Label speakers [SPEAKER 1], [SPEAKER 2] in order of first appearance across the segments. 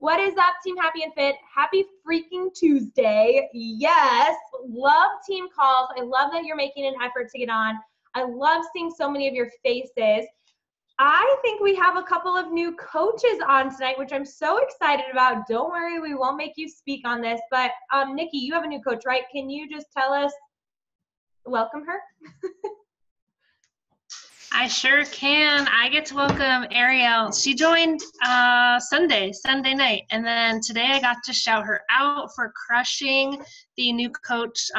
[SPEAKER 1] What is up, Team Happy and Fit? Happy freaking Tuesday. Yes, love team calls. I love that you're making an effort to get on. I love seeing so many of your faces. I think we have a couple of new coaches on tonight, which I'm so excited about. Don't worry, we won't make you speak on this. But Nikki, you have a new coach, right? Can you just tell us, welcome her?
[SPEAKER 2] I sure can. I get to welcome Ariel. She joined Sunday night. And then today I got to shout her out for crushing the new coach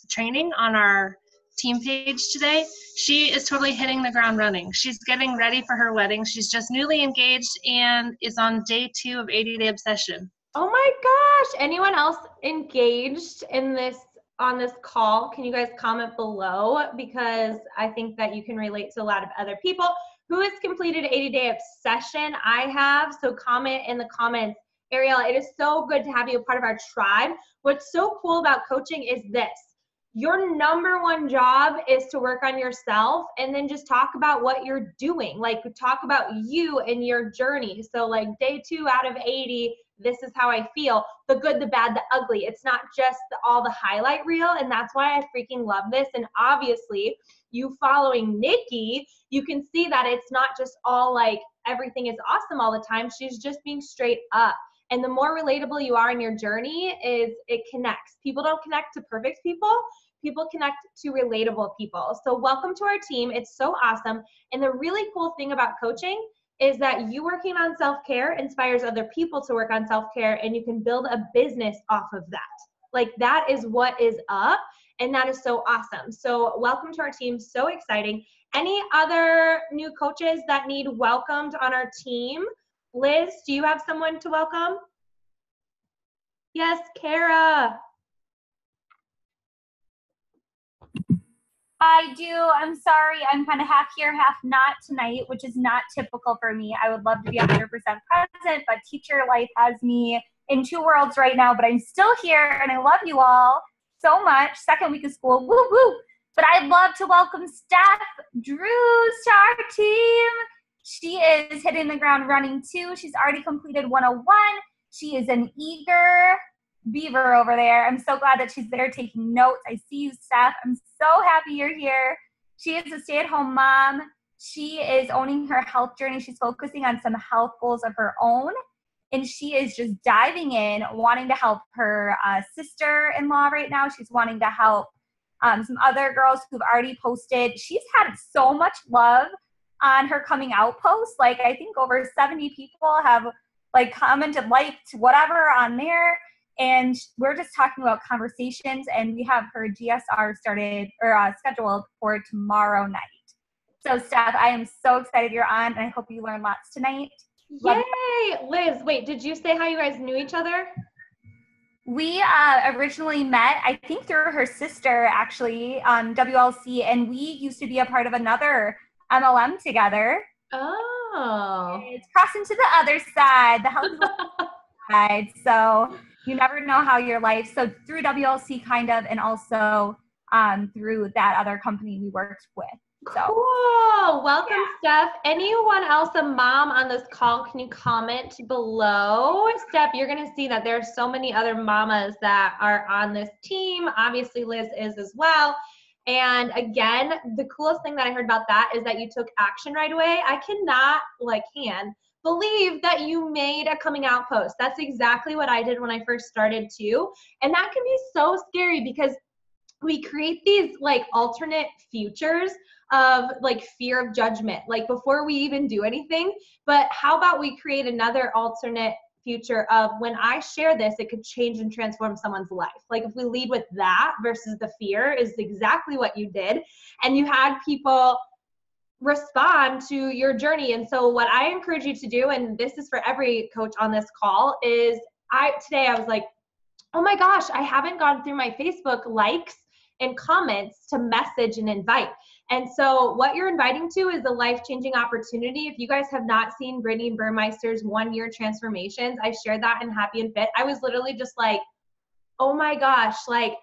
[SPEAKER 2] training on our team page today. She is totally hitting the ground running. She's getting ready for her wedding. She's just newly engaged and is on day 2 of 80-Day Obsession.
[SPEAKER 1] Oh my gosh. Anyone else engaged in this on this call? Can you guys comment below? Because I think that you can relate to a lot of other people. Who has completed 80-Day Obsession? I have. So comment in the comments. Ariel, it is so good to have you a part of our tribe. What's so cool about coaching is this. Your number one job is to work on yourself and then just talk about what you're doing. Like, talk about you and your journey. So like day 2 out of 80, this is how I feel. The good, the bad, the ugly. It's not just all the highlight reel. And that's why I freaking love this. And obviously, you following Nikki, you can see that it's not just all like everything is awesome all the time. She's just being straight up. And the more relatable you are in your journey, is it connects. People don't connect to perfect people. People connect to relatable people. So welcome to our team. It's so awesome. And the really cool thing about coaching is that you working on self-care inspires other people to work on self-care, and you can build a business off of that. Like, that is what is up, and that is so awesome. So welcome to our team. So exciting. Any other new coaches that need welcomed on our team? Liz, do you have someone to welcome? Yes, Kara.
[SPEAKER 3] I do. I'm sorry. I'm kind of half here, half not tonight, which is not typical for me. I would love to be 100% present, but teacher life has me in 2 worlds right now. But I'm still here, and I love you all so much. Second week of school, woo woo. But I'd love to welcome Steph Drews to our team. She is hitting the ground running too. She's already completed 101. She is an eager beaver over there. I'm so glad that she's there taking notes. I see you, Steph. I'm so happy you're here. She is a stay-at-home mom. She is owning her health journey. She's focusing on some health goals of her own, and she is just diving in, wanting to help her sister-in-law right now. She's wanting to help some other girls who've already posted. She's had so much love on her coming out post. Like, I think over 70 people have like commented, liked, whatever on there. And we're just talking about conversations, and we have her GSR started or scheduled for tomorrow night. So Steph, I am so excited you're on, and I hope you learn lots tonight.
[SPEAKER 1] Yay! Liz, wait, did you say how you guys knew each other?
[SPEAKER 3] We originally met, I think, through her sister, actually, on WLC, and we used to be a part of another MLM together.
[SPEAKER 1] Oh.
[SPEAKER 3] It's crossing to the other side, the healthy side. So you never know how your life, so through WLC kind of, and also through that other company we worked with. So.
[SPEAKER 1] Cool. Welcome, yeah. Steph. Anyone else a mom on this call, can you comment below? Steph, you're going to see that there are so many other mamas that are on this team. Obviously, Liz is as well. And again, the coolest thing that I heard about that is that you took action right away. I cannot, believe that you made a coming out post. That's exactly what I did when I first started too. And that can be so scary because we create these like alternate futures of like fear of judgment, like before we even do anything. But how about we create another alternate future of when I share this, it could change and transform someone's life. Like if we lead with that versus the fear is exactly what you did. And you had people respond to your journey. And so what I encourage you to do, and this is for every coach on this call, is today I was like, oh my gosh, I haven't gone through my Facebook likes and comments to message and invite. And so what you're inviting to is a life-changing opportunity. If you guys have not seen Brittany Burmeister's 1-year transformations, I shared that in Happy and Fit. I was literally just like, oh my gosh, like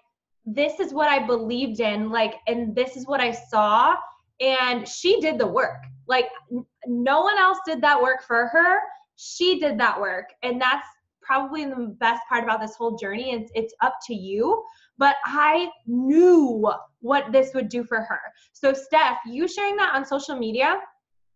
[SPEAKER 1] this is what I believed in, like, and this is what I saw. And she did the work. Like no one else did that work for her. She did that work. And that's probably the best part about this whole journey. It's up to you, but I knew what this would do for her. So Steph, you sharing that on social media,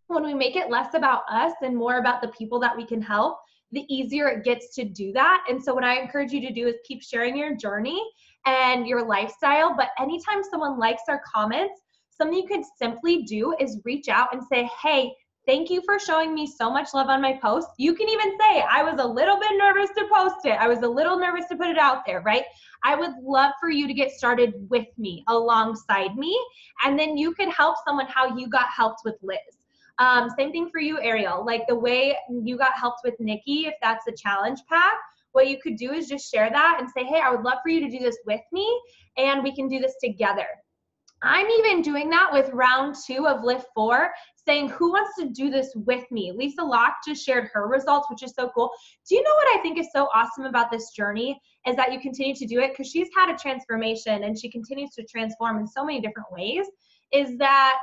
[SPEAKER 1] when we make it less about us and more about the people that we can help, the easier it gets to do that. And so what I encourage you to do is keep sharing your journey and your lifestyle. But anytime someone likes our comments, something you can simply do is reach out and say, hey, thank you for showing me so much love on my post. You can even say, I was a little bit nervous to post it. I was a little nervous to put it out there, right? I would love for you to get started with me, alongside me. And then you could help someone how you got helped with Liz. Same thing for you, Ariel. Like the way you got helped with Nikki, if that's a challenge pack, what you could do is just share that and say, hey, I would love for you to do this with me and we can do this together. I'm even doing that with round 2 of Lift 4, saying who wants to do this with me? Lisa Locke just shared her results, which is so cool. Do you know what I think is so awesome about this journey is that you continue to do it, because she's had a transformation and she continues to transform in so many different ways, is that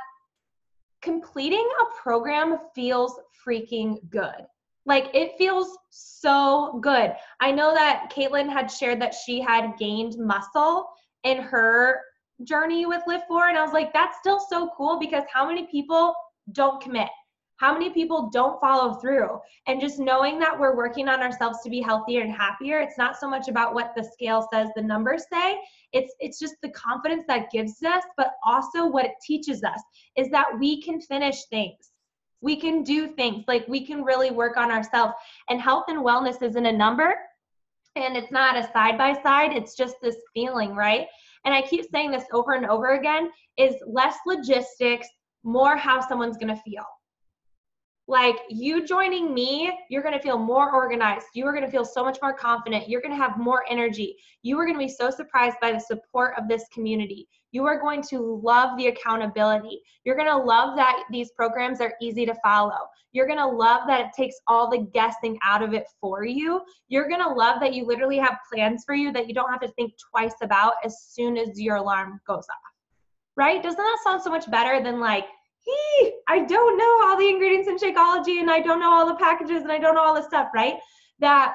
[SPEAKER 1] completing a program feels freaking good. Like it feels so good. I know that Caitlin had shared that she had gained muscle in her journey with Lift 4, and I was like, that's still so cool, because how many people don't commit? How many people don't follow through? And just knowing that we're working on ourselves to be healthier and happier, it's not so much about what the scale says, the numbers say, it's just the confidence that gives us, but also what it teaches us is that we can finish things. We can do things, like we can really work on ourselves. And health and wellness isn't a number, and it's not a side-by-side, it's just this feeling, right? And I keep saying this over and over again, is less logistics, more how someone's gonna feel. Like you joining me, you're going to feel more organized. You are going to feel so much more confident. You're going to have more energy. You are going to be so surprised by the support of this community. You are going to love the accountability. You're going to love that these programs are easy to follow. You're going to love that it takes all the guessing out of it for you. You're going to love that you literally have plans for you that you don't have to think twice about as soon as your alarm goes off. Right? Doesn't that sound so much better than like, I don't know all the ingredients in Shakeology and I don't know all the packages and I don't know all the stuff, right? That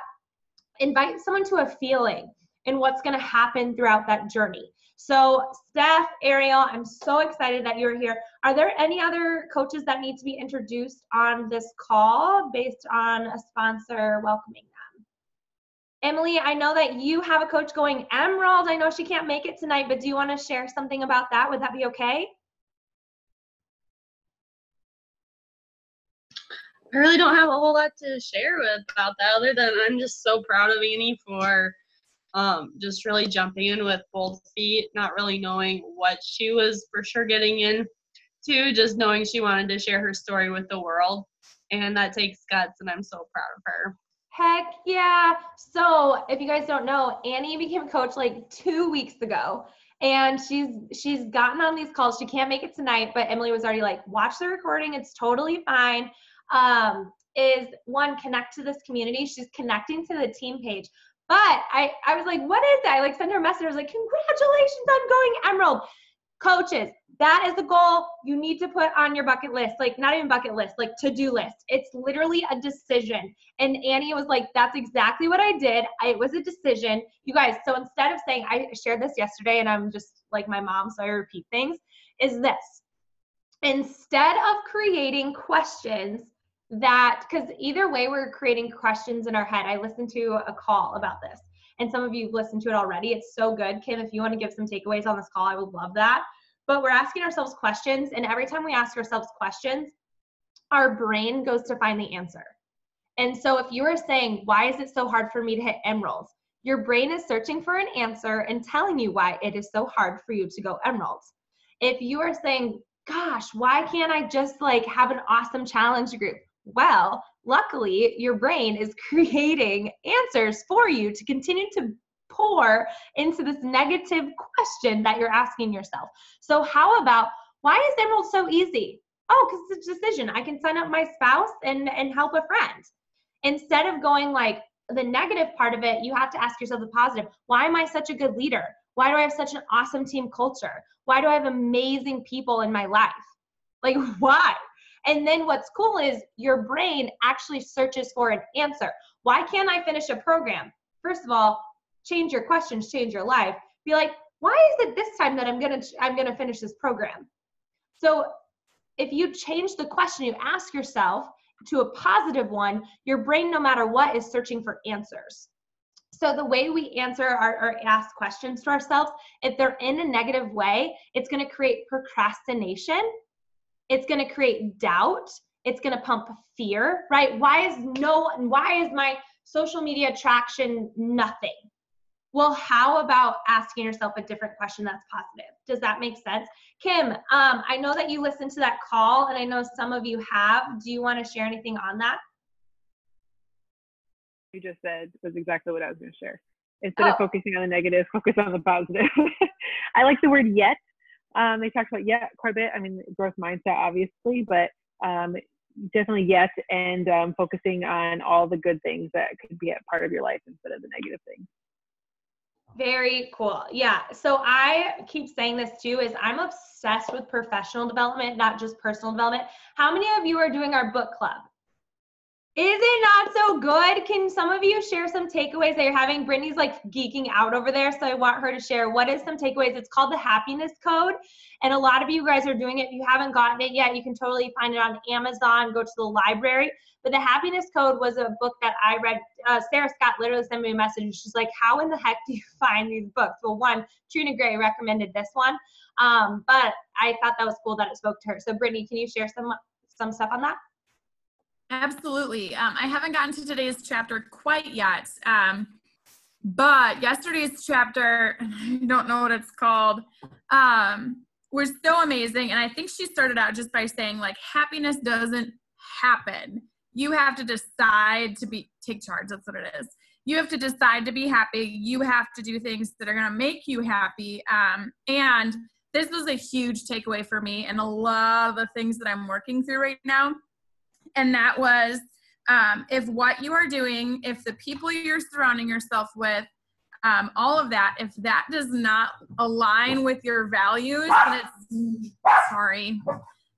[SPEAKER 1] invite someone to a feeling and what's going to happen throughout that journey. So Steph, Ariel, I'm so excited that you're here. Are there any other coaches that need to be introduced on this call based on a sponsor welcoming them? Emily, I know that you have a coach going Emerald. I know she can't make it tonight, but do you want to share something about that? Would that be okay?
[SPEAKER 4] I really don't have a whole lot to share about that, other than I'm just so proud of Annie for just really jumping in with both feet, not really knowing what she was for sure getting into, just knowing she wanted to share her story with the world. And that takes guts, and I'm so proud of her.
[SPEAKER 1] Heck yeah. So if you guys don't know, Annie became a coach like 2 weeks ago. And she's gotten on these calls. She can't make it tonight, but Emily was already like, watch the recording. It's totally fine. Is one, connect to this community. She's connecting to the team page. But I was like, what is that? I like sent her a message. I was like, congratulations on going Emerald. Coaches, that is the goal you need to put on your bucket list. Like not even bucket list, like to-do list. It's literally a decision. And Annie was like, that's exactly what I did. It was a decision. You guys, so instead of saying, I shared this yesterday and I'm just like my mom, so I repeat things, is this. Instead of creating questions that, because either way we're creating questions in our head. I listened to a call about this and some of you have listened to it already. It's so good. Kim, if you want to give some takeaways on this call, I would love that. But we're asking ourselves questions, and every time we ask ourselves questions, our brain goes to find the answer. And so if you are saying, why is it so hard for me to hit Emeralds? Your brain is searching for an answer and telling you why it is so hard for you to go Emeralds. If you are saying, gosh, why can't I just like have an awesome challenge group? Well, luckily your brain is creating answers for you to continue to pour into this negative question that you're asking yourself. So how about, why is Emerald so easy? Oh, because it's a decision. I can sign up my spouse and help a friend. Instead of going like the negative part of it, you have to ask yourself the positive. Why am I such a good leader? Why do I have such an awesome team culture? Why do I have amazing people in my life? Like, why? And then what's cool is your brain actually searches for an answer. Why can't I finish a program? First of all, change your questions, change your life. Be like, why is it this time that I'm gonna finish this program? So if you change the question you ask yourself to a positive one, your brain, no matter what, is searching for answers. So the way we answer or ask questions to ourselves, if they're in a negative way, it's going to create procrastination. It's going to create doubt. It's going to pump fear, right? Why is my social media traction nothing? Well, how about asking yourself a different question that's positive? Does that make sense? Kim, I know that you listened to that call, and I know some of you have. Do you want to share anything on that?
[SPEAKER 5] You just said was exactly what I was going to share. Instead of focusing on the negative, focus on the positive. I like the word yet. They talked about yet quite a bit. I mean, growth mindset, obviously, but definitely yet, and focusing on all the good things that could be a part of your life instead of the negative things.
[SPEAKER 1] Very cool. Yeah. So I keep saying this too, is I'm obsessed with professional development, not just personal development. How many of you are doing our book club? Is it not so good? Can some of you share some takeaways that you're having? Brittany's like geeking out over there, so I want her to share. What is some takeaways? It's called the Happiness Code, and a lot of you guys are doing it. If you haven't gotten it yet, you can totally find it on Amazon, go to the library. But the Happiness Code was a book that I read. Sarah Scott literally sent me a message. She's like, how in the heck do you find these books? Well, one, Trina Gray recommended this one, but I thought that was cool that it spoke to her. So Brittany, can you share some stuff on that?
[SPEAKER 6] Absolutely. I haven't gotten to today's chapter quite yet, but yesterday's chapter, I don't know what it's called, was so amazing. And I think she started out just by saying, like, happiness doesn't happen. You have to decide to take charge. That's what it is. You have to decide to be happy. You have to do things that are going to make you happy. And this was a huge takeaway for me and a lot of the things that I'm working through right now. And that was, if what you are doing, if the people you're surrounding yourself with, all of that, if that does not align with your values, then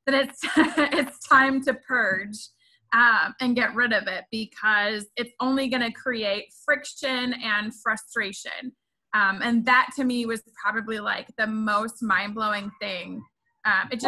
[SPEAKER 6] it's time to purge and get rid of it, because it's only going to create friction and frustration. And that to me was probably like the most mind-blowing thing. It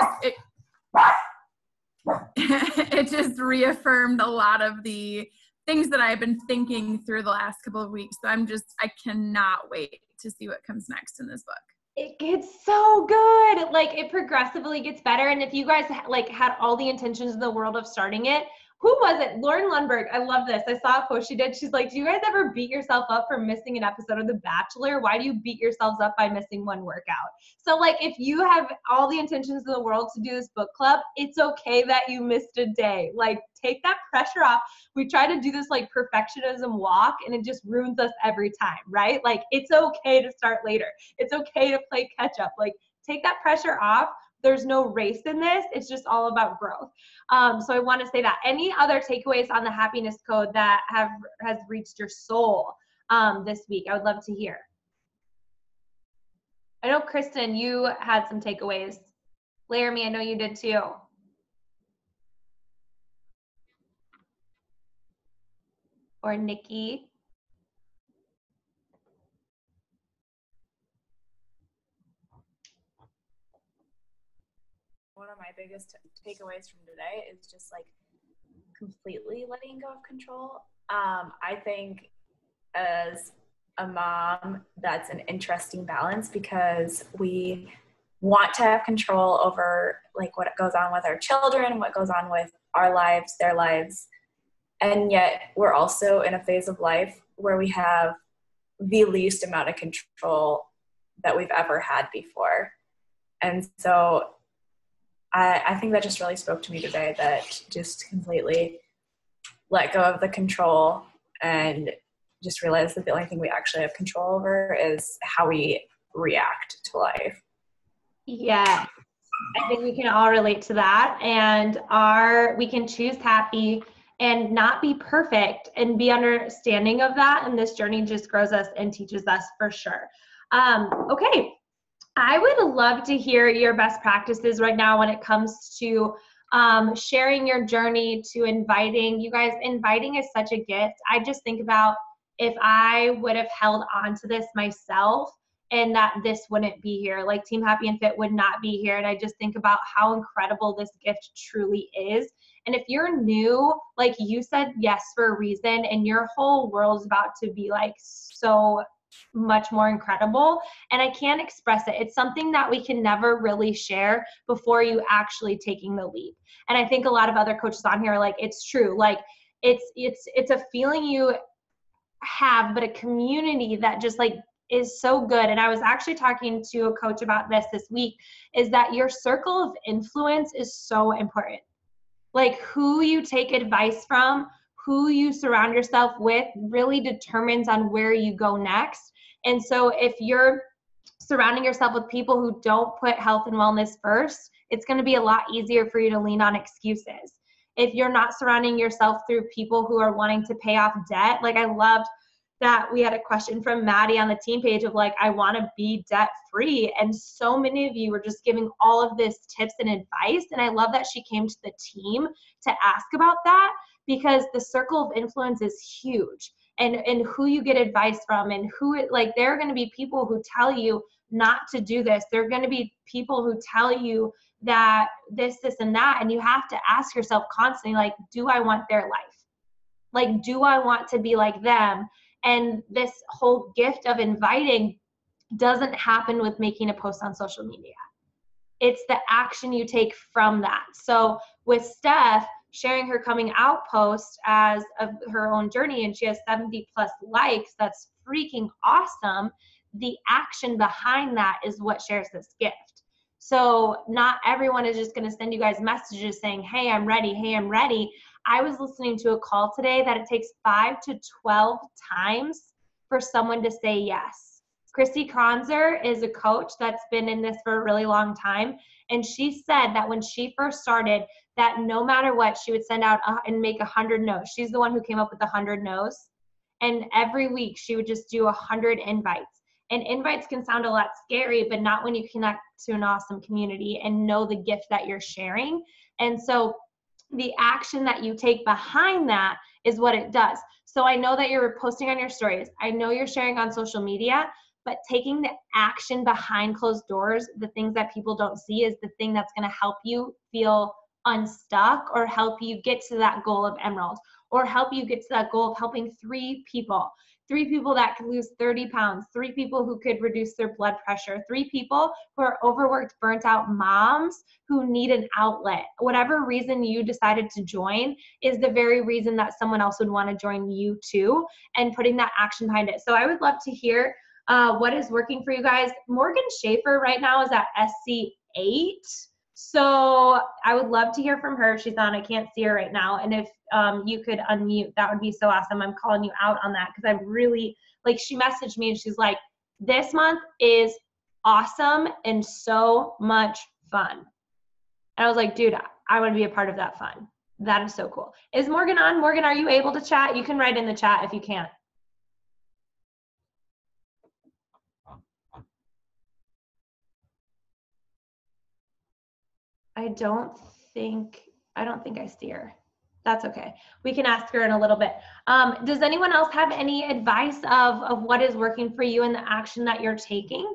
[SPEAKER 6] just reaffirmed a lot of the things that I've been thinking through the last couple of weeks. So I cannot wait to see what comes next in this book.
[SPEAKER 1] It gets so good. Like, it progressively gets better. And if you guys had all the intentions in the world of starting it, who was it? Lauren Lundberg. I love this. I saw a post she did. She's like, do you guys ever beat yourself up for missing an episode of The Bachelor? Why do you beat yourselves up by missing one workout? So like, if you have all the intentions in the world to do this book club, it's okay that you missed a day. Like, take that pressure off. We try to do this like perfectionism walk, and it just ruins us every time, right? Like, it's okay to start later. It's okay to play catch up. Like, take that pressure off. There's no race in this. It's just all about growth. So I want to say that. Any other takeaways on the Happiness Code that has reached your soul this week? I would love to hear. I know, Kristen, you had some takeaways. Laramie, I know you did too. Or Nikki.
[SPEAKER 7] One of my biggest takeaways from today is just like completely letting go of control. I think as a mom, that's an interesting balance, because we want to have control over like what goes on with our children, what goes on with our lives, their lives. And yet we're also in a phase of life where we have the least amount of control that we've ever had before. And so I think that just really spoke to me today, that just completely let go of the control and just realize that the only thing we actually have control over is how we react to life.
[SPEAKER 1] Yeah, I think we can all relate to that. And we can choose happy and not be perfect and be understanding of that. And this journey just grows us and teaches us for sure. Okay. I would love to hear your best practices right now when it comes to sharing your journey to inviting. You guys, inviting is such a gift. I just think about if I would have held on to this myself and that this wouldn't be here, like Team Happy and Fit would not be here. And I just think about how incredible this gift truly is. And if you're new, like you said yes for a reason, and your whole world is about to be like so much more incredible. And I can't express it. It's something that we can never really share before you actually taking the leap. And I think a lot of other coaches on here are like, it's true. Like it's a feeling you have, but a community that just like is so good. And I was actually talking to a coach about this week, is that your circle of influence is so important. Like who you take advice from, who you surround yourself with really determines on where you go next. And so if you're surrounding yourself with people who don't put health and wellness first, it's going to be a lot easier for you to lean on excuses. If you're not surrounding yourself through people who are wanting to pay off debt, like I loved that we had a question from Maddie on the team page of like, I want to be debt free. And so many of you were just giving all of this tips and advice. And I love that she came to the team to ask about that, because the circle of influence is huge. And who you get advice from, and who, like, there are going to be people who tell you not to do this. There are going to be people who tell you that this, and that. And you have to ask yourself constantly, like, do I want their life? Like, do I want to be like them? And this whole gift of inviting doesn't happen with making a post on social media. It's the action you take from that. So with Steph, sharing her coming out post as of her own journey, and she has 70+ likes, that's freaking awesome. The action behind that is what shares this gift. So not everyone is just going to send you guys messages saying, hey, I'm ready. Hey, I'm ready. I was listening to a call today that it takes 5 to 12 times for someone to say yes. Christy Kronzer is a coach that's been in this for a really long time. And she said that when she first started, that no matter what, she would send out and make 100 no's. She's the one who came up with 100 no's. And every week she would just do 100 invites. And invites can sound a lot scary, but not when you connect to an awesome community and know the gift that you're sharing. And so the action that you take behind that is what it does. So I know that you're posting on your stories. I know you're sharing on social media, but taking the action behind closed doors, the things that people don't see, is the thing that's going to help you feel unstuck, or help you get to that goal of Emerald, or help you get to that goal of helping 3 people that could lose 30 pounds, 3 people who could reduce their blood pressure, 3 people who are overworked, burnt out moms who need an outlet. Whatever reason you decided to join is the very reason that someone else would want to join you too, and putting that action behind it. So I would love to hear what is working for you guys. Morgan Schaefer right now is at SC8. So I would love to hear from her. She's on. I can't see her right now. And if you could unmute, that would be so awesome. I'm calling you out on that because I really, like, she messaged me and she's like, this month is awesome and so much fun. And I was like, dude, I want to be a part of that fun. That is so cool. Is Morgan on? Morgan, are you able to chat? You can write in the chat if you can't. I don't think I see her. That's okay. We can ask her in a little bit. Does anyone else have any advice of what is working for you in the action that you're taking?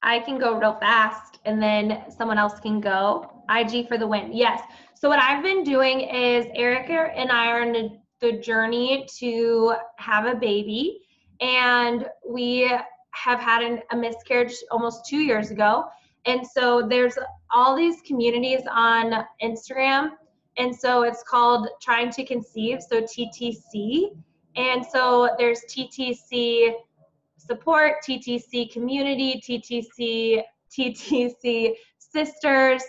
[SPEAKER 1] I can go real fast and then someone else can go. IG for the win. Yes. So what I've been doing is Erica and I are in the journey to have a baby, and we have had a miscarriage almost 2 years ago. And so there's all these communities on Instagram. And so it's called Trying to Conceive, so TTC. And so there's TTC support, TTC community, TTC sisters,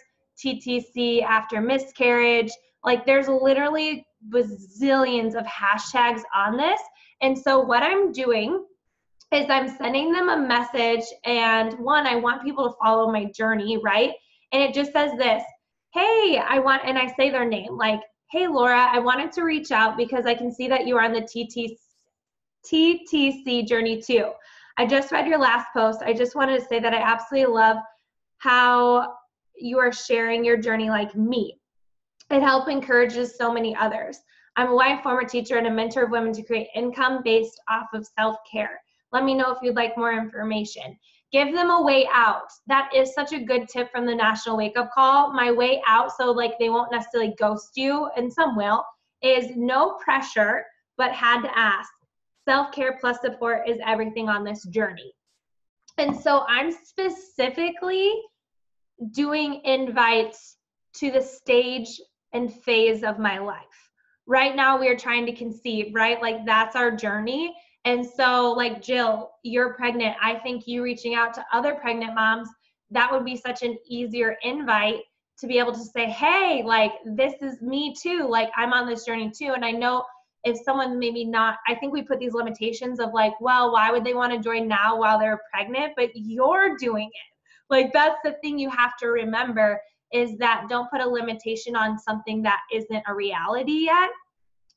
[SPEAKER 1] TTC after miscarriage. Like, there's literally bazillions of hashtags on this. And so what I'm doing is I'm sending them a message, and one, I want people to follow my journey, right? And it just says this, hey, and I say their name, like, hey, Laura, I wanted to reach out because I can see that you are on the TTC journey too. I just read your last post. I just wanted to say that I absolutely love how you are sharing your journey like me. It helps encourages so many others. I'm a wife, former teacher, and a mentor of women to create income based off of self-care. Let me know if you'd like more information. Give them a way out. That is such a good tip from the National Wake Up Call. My way out, so like they won't necessarily ghost you, and some will, is no pressure, but had to ask. Self-care plus support is everything on this journey. And so I'm specifically doing invites to the stage and phase of my life. Right now we are trying to conceive, right? Like that's our journey. And so like Jill, you're pregnant. I think you reaching out to other pregnant moms, that would be such an easier invite to be able to say, hey, like this is me too. Like I'm on this journey too. And I know if someone maybe not, I think we put these limitations of like, well, why would they want to join now while they're pregnant? But you're doing it. Like that's the thing you have to remember, is that don't put a limitation on something that isn't a reality yet.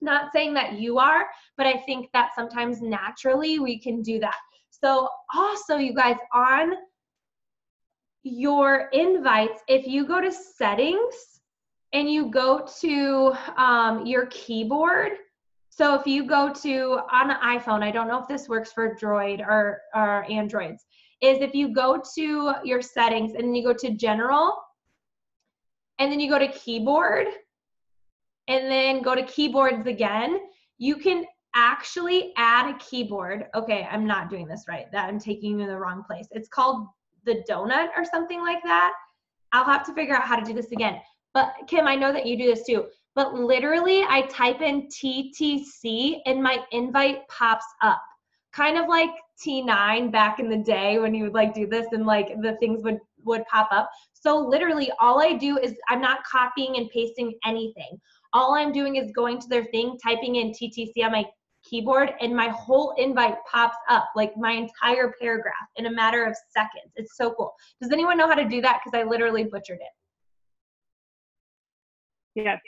[SPEAKER 1] Not saying that you are, but I think that sometimes naturally we can do that. So also you guys, on your invites, if you go to settings and you go to your keyboard, so if you go to, on an iPhone, I don't know if this works for Droid or Androids, is if you go to your settings and then you go to general and then you go to keyboard and then go to keyboards again, you can actually add a keyboard. Okay, I'm not doing this right. That I'm taking you in the wrong place. It's called the donut or something like that. I'll have to figure out how to do this again. But Kim, I know that you do this too. But literally, I type in TTC and my invite pops up. Kind of like T9 back in the day when you would like do this and like the things would pop up. So literally all I do is I'm not copying and pasting anything. All I'm doing is going to their thing, typing in TTC on my keyboard, and my whole invite pops up, like my entire paragraph in a matter of seconds. It's so cool. Does anyone know how to do that? Because I literally butchered it.
[SPEAKER 5] Yes.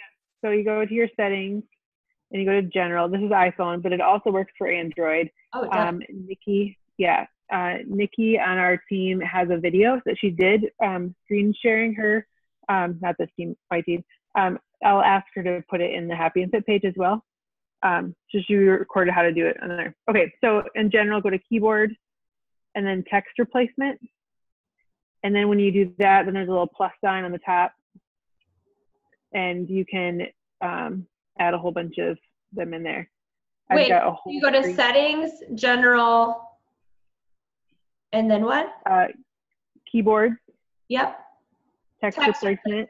[SPEAKER 5] So you go to your settings and you go to general. This is iPhone, but it also works for Android.
[SPEAKER 1] Oh, it does.
[SPEAKER 5] Nikki, Nikki on our team has a video that she did screen sharing her, not this team, my team. I'll ask her to put it in the Happy and Fit page as well. So she recorded how to do it on there. Okay, so in general, go to keyboard and then text replacement. And then when you do that, then there's a little plus sign on the top. And you can add a whole bunch of them in there.
[SPEAKER 1] Wait, you go to settings, general, and then what?
[SPEAKER 5] Keyboard.
[SPEAKER 1] Yep.
[SPEAKER 5] Text replacement.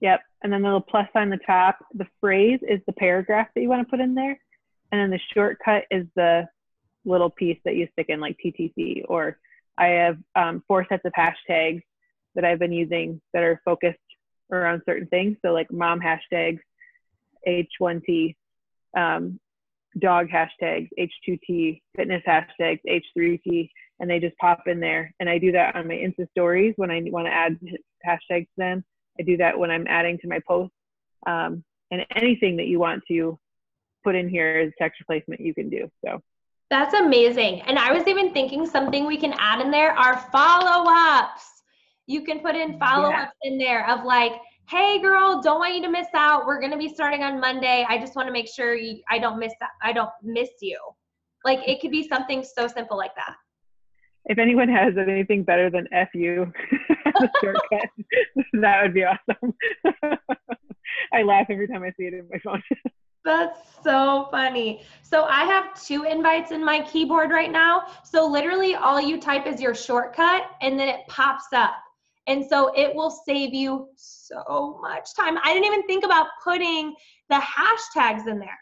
[SPEAKER 5] Yep. And then the little plus sign on the top. The phrase is the paragraph that you want to put in there. And then the shortcut is the little piece that you stick in, like TTC. Or I have 4 sets of hashtags that I've been using that are focused around certain things. So like mom hashtags, H1T, dog hashtags, H2T, fitness hashtags, H3T, and they just pop in there. And I do that on my Insta stories when I want to add hashtags to them. I do that when I'm adding to my posts. And anything that you want to put in here as text replacement, you can do. So
[SPEAKER 1] that's amazing. And I was even thinking something we can add in there are follow-ups. You can put in follow-ups in there of like, hey girl, don't want you to miss out. We're going to be starting on Monday. I just want to make sure I don't miss you. Like it could be something so simple like that.
[SPEAKER 5] If anyone has anything better than FU as a shortcut, that would be awesome. I laugh every time I see it in my phone.
[SPEAKER 1] That's so funny. So I have 2 invites in my keyboard right now. So literally all you type is your shortcut and then it pops up. And so it will save you so much time. I didn't even think about putting the hashtags in there.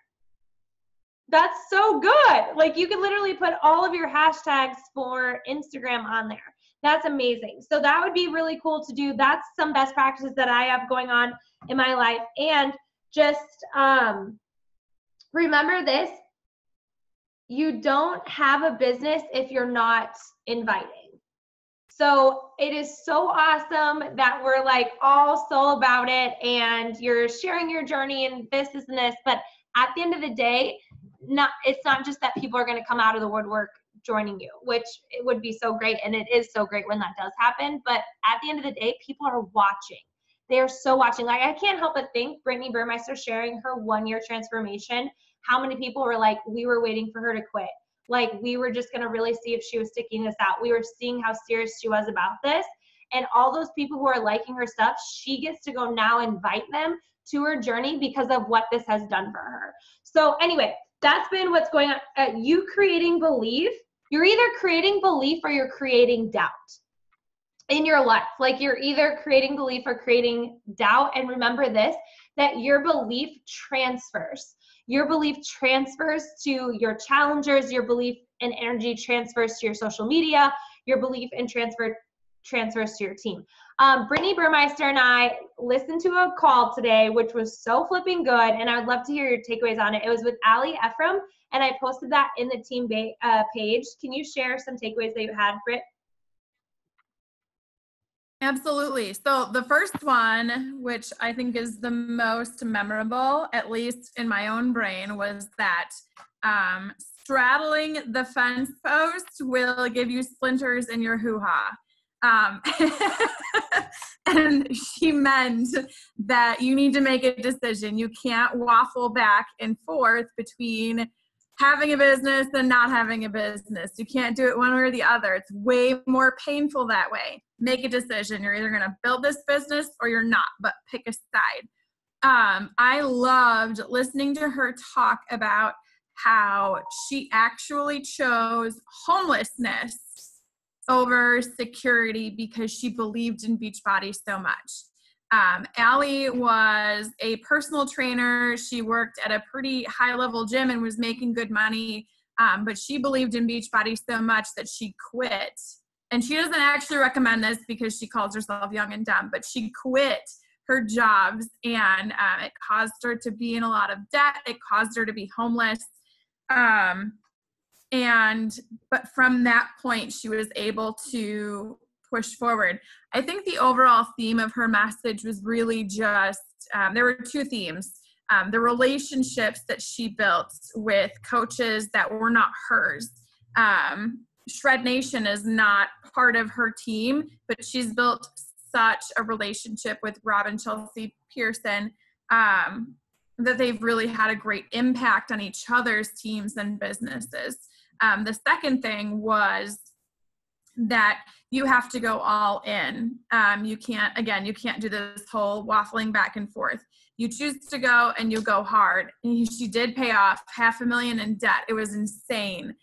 [SPEAKER 1] That's so good. Like you can literally put all of your hashtags for Instagram on there. That's amazing. So that would be really cool to do. That's some best practices that I have going on in my life. And just remember this, you don't have a business if you're not inviting. So it is so awesome that we're like all so about it and you're sharing your journey and this and this, but at the end of the day, it's not just that people are going to come out of the woodwork joining you, which it would be so great. And it is so great when that does happen. But at the end of the day, people are watching. They're so watching. Like, I can't help but think Brittany Burmeister sharing her 1-year transformation, how many people were like, we were waiting for her to quit. Like, we were just going to really see if she was sticking this out. We were seeing how serious she was about this. And all those people who are liking her stuff, she gets to go now invite them to her journey because of what this has done for her. So anyway, that's been what's going on. You creating belief, you're either creating belief or you're creating doubt in your life. Like, you're either creating belief or creating doubt. And remember this, that your belief transfers. Your belief transfers to your challengers. Your belief and energy transfers to your social media. Your belief and transfers to your team. Brittany Burmeister and I listened to a call today, which was so flipping good, and I would love to hear your takeaways on it. It was with Ali Ephraim, and I posted that in the team page. Can you share some takeaways that you had, Britt?
[SPEAKER 6] Absolutely. So the first one, which I think is the most memorable, at least in my own brain, was that straddling the fence post will give you splinters in your hoo-ha. And she meant that you need to make a decision. You can't waffle back and forth between having a business and not having a business. You can't do it one way or the other. It's way more painful that way. Make a decision. You're either going to build this business or you're not, but pick a side. I loved listening to her talk about how she actually chose homelessness over security because she believed in Beachbody so much. Allie was a personal trainer. She worked at a pretty high-level gym and was making good money, but she believed in Beachbody so much that she quit. And she doesn't actually recommend this because she calls herself young and dumb, but she quit her jobs, and it caused her to be in a lot of debt. It caused her to be homeless. But from that point, she was able to push forward. I think the overall theme of her message was really just, there were 2 themes. The relationships that she built with coaches that were not hers. Shred Nation is not part of her team, but she's built such a relationship with Rob and Chelsea Pearson that they've really had a great impact on each other's teams and businesses. The second thing was that you have to go all in. You can't do this whole waffling back and forth. You choose to go and you go hard. And she did pay off $500,000 in debt. It was insane.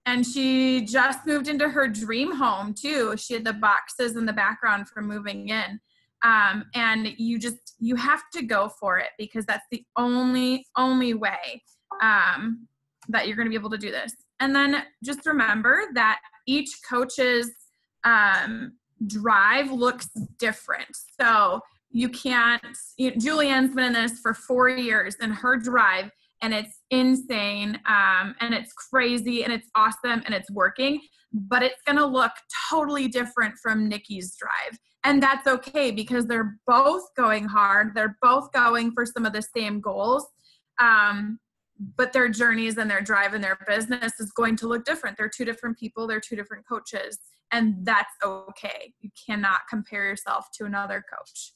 [SPEAKER 6] And she just moved into her dream home too. She had the boxes in the background from moving in. And you have to go for it because that's the only way that you're going to be able to do this. And then just remember that each coach's drive looks different. So Julianne's been in this for 4 years, and her drive, and it's insane, and it's crazy, and it's awesome, and it's working, but it's going to look totally different from Nikki's drive. And that's okay because they're both going hard. They're both going for some of the same goals. But their journeys and their drive and their business is going to look different. They're 2 different people. They're 2 different coaches. And that's okay. You cannot compare yourself to another coach.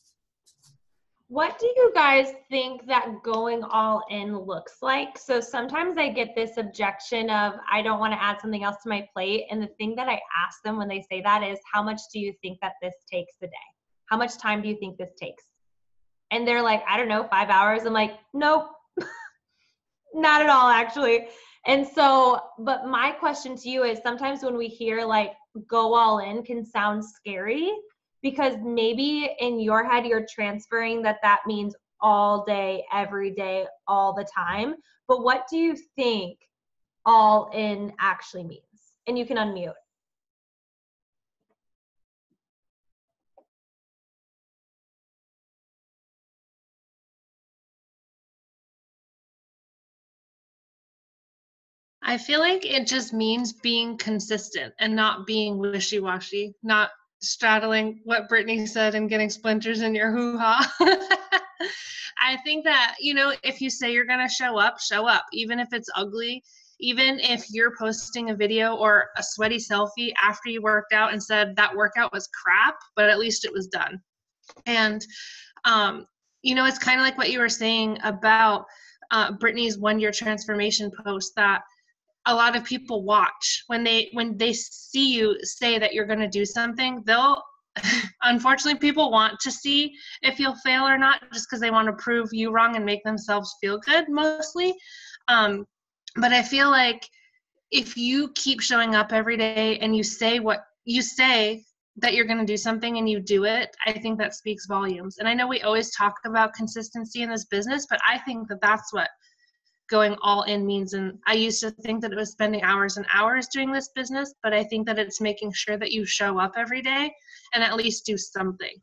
[SPEAKER 1] What do you guys think that going all in looks like? So sometimes I get this objection of, I don't want to add something else to my plate. And the thing that I ask them when they say that is, how much do you think that this takes a day? How much time do you think this takes? And they're like, I don't know, 5 hours. I'm like, nope. Not at all, actually. And so, but my question to you is, sometimes when we hear like go all in can sound scary because maybe in your head you're transferring that means all day, every day, all the time. But what do you think all in actually means? And you can unmute.
[SPEAKER 2] I feel like it just means being consistent and not being wishy-washy, not straddling what Brittany said and getting splinters in your hoo-ha. I think that, if you say you're going to show up, even if it's ugly, even if you're posting a video or a sweaty selfie after you worked out and said that workout was crap, but at least it was done. And, you know, it's kind of like what you were saying about Brittany's 1-year transformation post, that a lot of people watch when they see you say that you're going to do something. They'll unfortunately, people want to see if you'll fail or not, just because they want to prove you wrong and make themselves feel good mostly. But I feel like if you keep showing up every day and you say what you say that you're going to do something and you do it, I think that speaks volumes. And I know we always talk about consistency in this business, but I think that that's what going all in means. And I used to think that it was spending hours and hours doing this business, but I think that it's making sure that you show up every day and at least do something.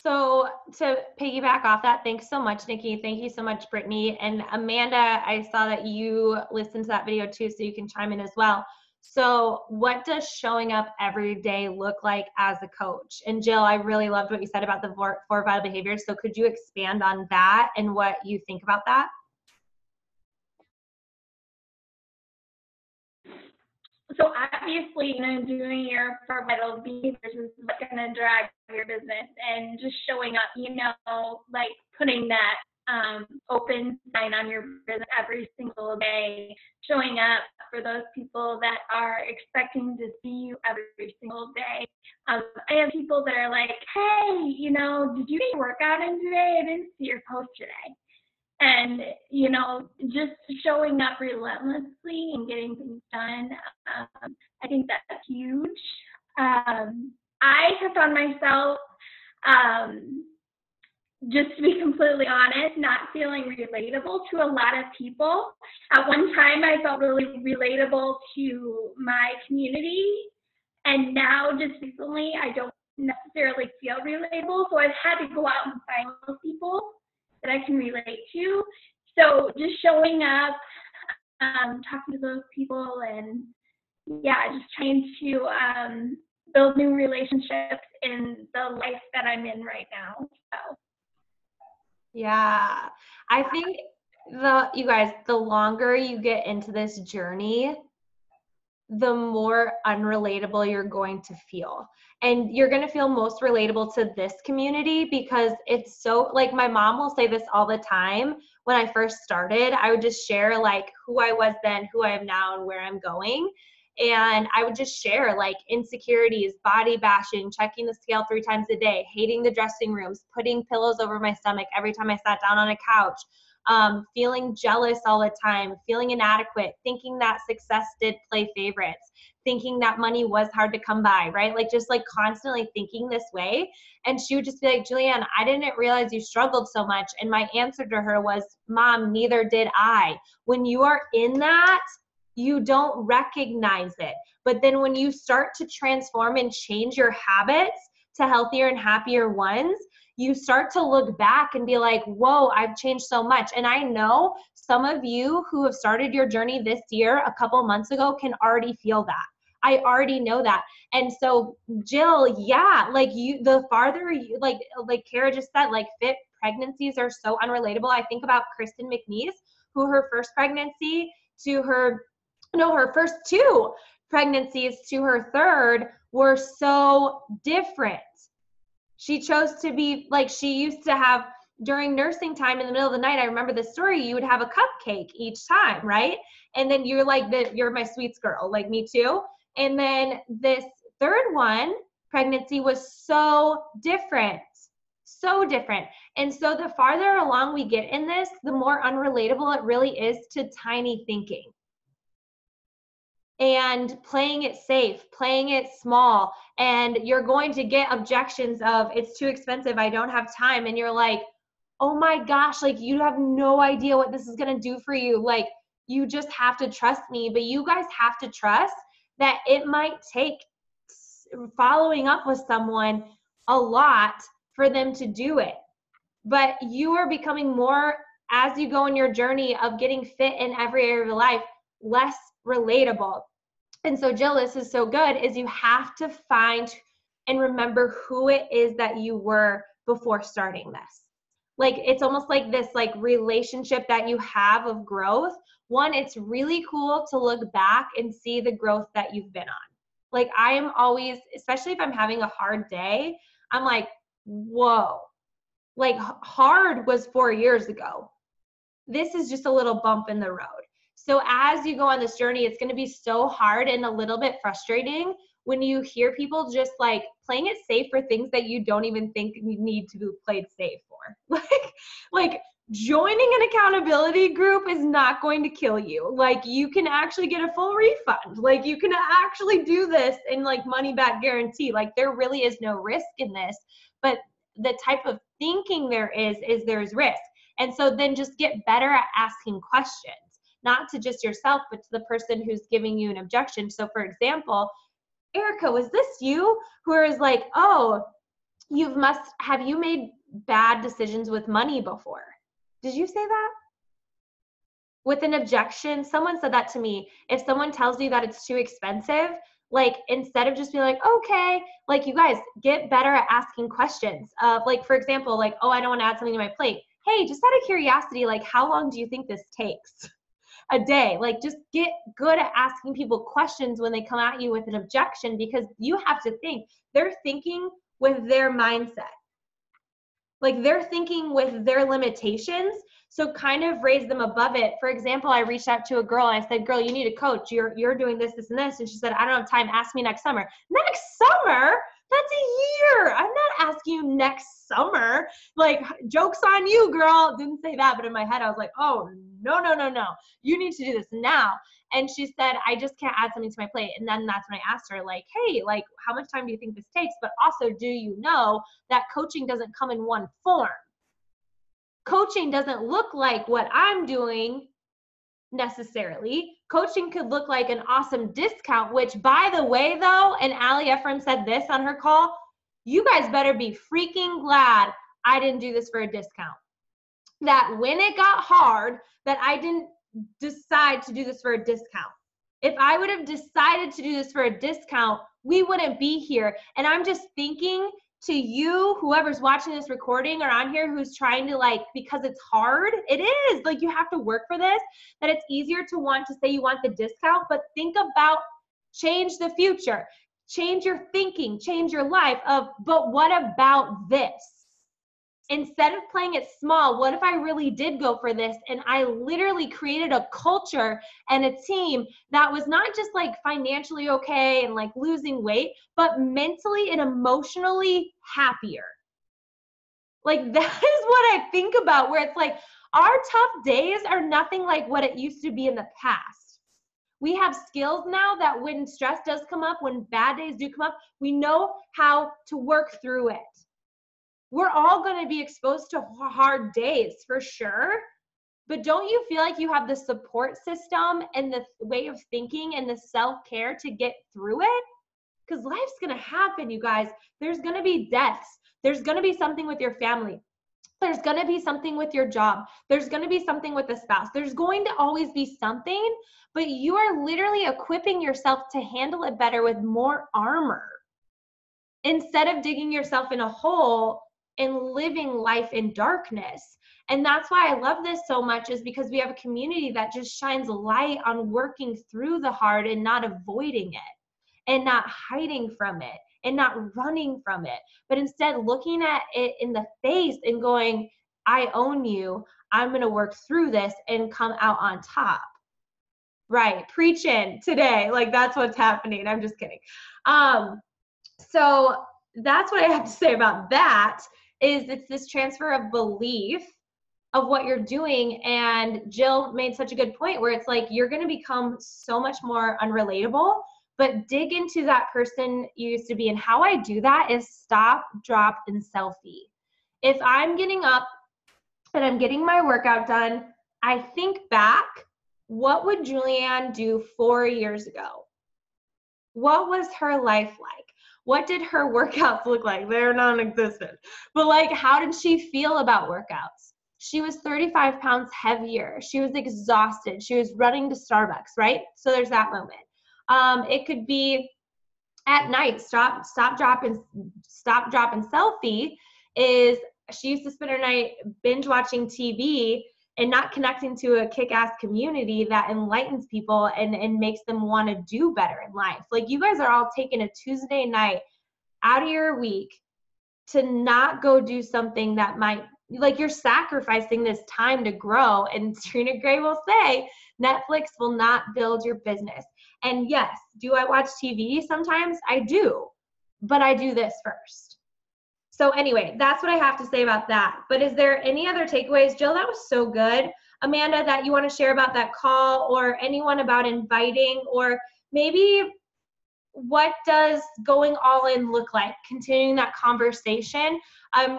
[SPEAKER 1] So to piggyback off that, thanks so much, Nikki. Thank you so much, Brittany. And Amanda, I saw that you listened to that video too, so you can chime in as well. So what does showing up every day look like as a coach? And Jill, I really loved what you said about the four vital behaviors. So could you expand on that and what you think about that?
[SPEAKER 8] So obviously, you know, doing your 4 vital behaviors is what's going to drive your business, and just showing up, you know, like putting that open sign on your business every single day, showing up for those people that are expecting to see you every single day. I have people that are like, hey, you know, did you get your workout in today? I didn't see your post today. And, you know, just showing up relentlessly and getting things done, I think that's huge. I have found myself, just to be completely honest, not feeling relatable to a lot of people. At one time, I felt really relatable to my community. And now, just recently, I don't necessarily feel relatable. So I've had to go out and find those people that I can relate to. So just showing up, talking to those people, and yeah, just trying to build new relationships in the life that I'm in right now. So.
[SPEAKER 1] Yeah, I think you guys, the longer you get into this journey, the more unrelatable you're going to feel. And you're going to feel most relatable to this community because it's so, like, my mom will say this all the time. When I first started, I would just share like who I was then, who I am now, and where I'm going. And I would just share like insecurities, body bashing, checking the scale 3 times a day, hating the dressing rooms, putting pillows over my stomach every time I sat down on a couch, feeling jealous all the time, feeling inadequate, thinking that success did play favorites, thinking that money was hard to come by, right? Like just like constantly thinking this way. And she would just be like, Julianne, I didn't realize you struggled so much. And my answer to her was, Mom, neither did I. When you are in that, you don't recognize it. But then when you start to transform and change your habits to healthier and happier ones, you start to look back and be like, whoa, I've changed so much. And I know some of you who have started your journey this year a couple months ago can already feel that. I already know that. And so Jill, yeah, like the farther you, like Kara just said, like fit pregnancies are so unrelatable. I think about Kristen McNeese, who her first pregnancy to her first 2 pregnancies to her third were so different. She chose to be like, she used to have during nursing time in the middle of the night, I remember this story, you would have a cupcake each time, right? And then you're like, you're my sweets girl, like me too. And then this third pregnancy was so different. So different. And so the farther along we get in this, the more unrelatable it really is to tiny thinking. And playing it safe, playing it small, and you're going to get objections of it's too expensive, I don't have time, and you're like, oh my gosh, like you have no idea what this is going to do for you, like you just have to trust me. But you guys have to trust that it might take following up with someone a lot for them to do it, but you are becoming more, as you go in your journey of getting fit in every area of your life, less relatable. And so Jill, this is so good, is you have to find and remember who it is that you were before starting this. Like, it's almost like this like relationship that you have of growth. One, it's really cool to look back and see the growth that you've been on. Like, I am always, especially if I'm having a hard day, I'm like, whoa, like hard was 4 years ago. This is just a little bump in the road. So as you go on this journey, it's going to be so hard and a little bit frustrating when you hear people just like playing it safe for things that you don't even think you need to be played safe for. Like joining an accountability group is not going to kill you. Like, you can actually get a full refund. Like, you can actually do this in like money back guarantee. Like, there really is no risk in this, but the type of thinking there is there's risk. And so then just get better at asking questions, not to just yourself, but to the person who's giving you an objection. So for example, Erica, was this you who is like, oh, have you made bad decisions with money before? Did you say that? With an objection, someone said that to me. If someone tells you that it's too expensive, like, instead of just being like, okay, like, you guys get better at asking questions of, like, for example, like, oh, I don't want to add something to my plate. Hey, just out of curiosity, like, how long do you think this takes a day? Like, just get good at asking people questions when they come at you with an objection, because you have to think. They're thinking with their mindset. Like, they're thinking with their limitations. So kind of raise them above it. For example, I reached out to a girl and I said, girl, you need a coach. You're doing this, this, and this. And she said, I don't have time. Ask me next summer. Next summer? That's a year. I'm not asking you next summer. Like, joke's on you, girl. Didn't say that, but in my head, I was like, oh, no. You need to do this now. And she said, I just can't add something to my plate. And then that's when I asked her, like, hey, like, how much time do you think this takes? But also, do you know that coaching doesn't come in one form? Coaching doesn't look like what I'm doing necessarily. Coaching could look like an awesome discount, which, by the way, though, and Allie Ephraim said this on her call, you guys better be freaking glad I didn't do this for a discount. That when it got hard, that I didn't decide to do this for a discount. If I would have decided to do this for a discount, we wouldn't be here. And I'm just thinking to you, whoever's watching this recording or on here, who's trying to, like, because it's hard, it is, like, you have to work for this, that it's easier to want to say you want the discount, but think about change the future, change your thinking, change your life of, but what about this? Instead of playing it small, what if I really did go for this and I literally created a culture and a team that was not just like financially okay and like losing weight, but mentally and emotionally happier? Like, that is what I think about, where it's like our tough days are nothing like what it used to be in the past. We have skills now that when stress does come up, when bad days do come up, we know how to work through it. We're all going to be exposed to hard days for sure, but don't you feel like you have the support system and the way of thinking and the self-care to get through it? Because life's going to happen, you guys. There's going to be deaths. There's going to be something with your family. There's going to be something with your job. There's going to be something with a spouse. There's going to always be something, but you are literally equipping yourself to handle it better with more armor instead of digging yourself in a hole and living life in darkness. And that's why I love this so much, is because we have a community that just shines light on working through the hard and not avoiding it and not hiding from it and not running from it, but instead looking at it in the face and going, I own you. I'm going to work through this and come out on top. Right. Preaching today. Like, that's what's happening. I'm just kidding. So that's what I have to say about that. Is it's this transfer of belief of what you're doing. And Jill made such a good point where it's like, you're going to become so much more unrelatable, but dig into that person you used to be. And how I do that is stop, drop, and selfie. If I'm getting up and I'm getting my workout done, I think back, what would Julianne do 4 years ago? What was her life like? What did her workouts look like? They're non-existent. But like, how did she feel about workouts? She was 35 pounds heavier. She was exhausted. She was running to Starbucks, right? So there's that moment. It could be at night, stop, drop, and selfie is she used to spend her night binge watching TV and not connecting to a kick-ass community that enlightens people and makes them want to do better in life. Like, you guys are all taking a Tuesday night out of your week to not go do something that might, like, you're sacrificing this time to grow. And Trina Gray will say, Netflix will not build your business. And yes, do I watch TV sometimes? I do, but I do this first. So anyway, that's what I have to say about that. But is there any other takeaways? Jill, that was so good. Amanda, that you want to share about that call, or anyone about inviting, or maybe what does going all in look like? Continuing that conversation.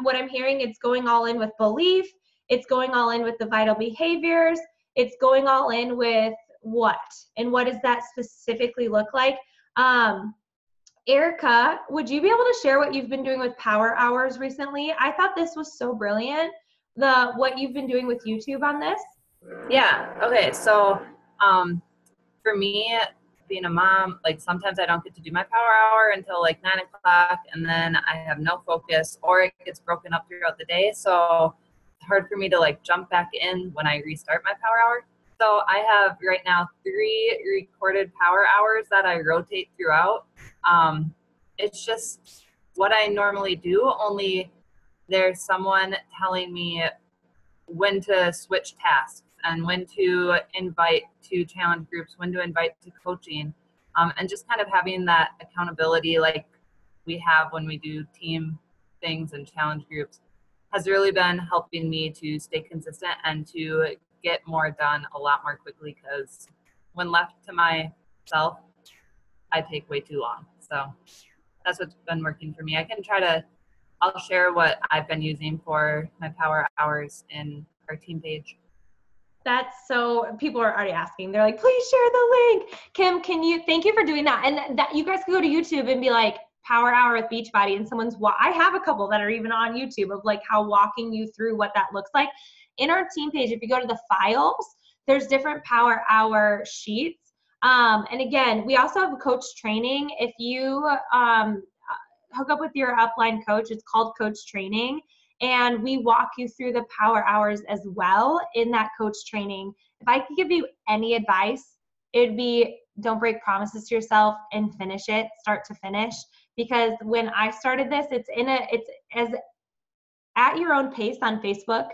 [SPEAKER 1] What I'm hearing, it's going all in with belief. It's going all in with the vital behaviors. It's going all in with what? And what does that specifically look like? Erica, would you be able to share what you've been doing with Power Hours recently? I thought this was so brilliant, what you've been doing with YouTube on this.
[SPEAKER 9] Yeah, okay, so for me, being a mom, like, sometimes I don't get to do my Power Hour until like 9 o'clock, and then I have no focus, or it gets broken up throughout the day, so it's hard for me to like jump back in when I restart my Power Hour. So I have right now 3 recorded Power Hours that I rotate throughout. It's just what I normally do, only there's someone telling me when to switch tasks and when to invite to challenge groups, when to invite to coaching, and just kind of having that accountability like we have when we do team things and challenge groups has really been helping me to stay consistent and to get more done a lot more quickly, because when left to myself, I take way too long. So that's what's been working for me. I'll share what I've been using for my Power Hours in our team page.
[SPEAKER 1] That's so, people are already asking. They're like, please share the link. Kim, thank you for doing that. And that you guys can go to YouTube and be like, Power Hour with Beachbody, and I have a couple that are even on YouTube of like how walking you through what that looks like. In our team page, if you go to the files, there's different Power Hour sheets. And again, we also have a coach training. If you hook up with your upline coach, it's called Coach Training. And we walk you through the Power Hours as well in that coach training. If I could give you any advice, it'd be don't break promises to yourself and finish it, start to finish. Because when I started this, it's as at your own pace on Facebook.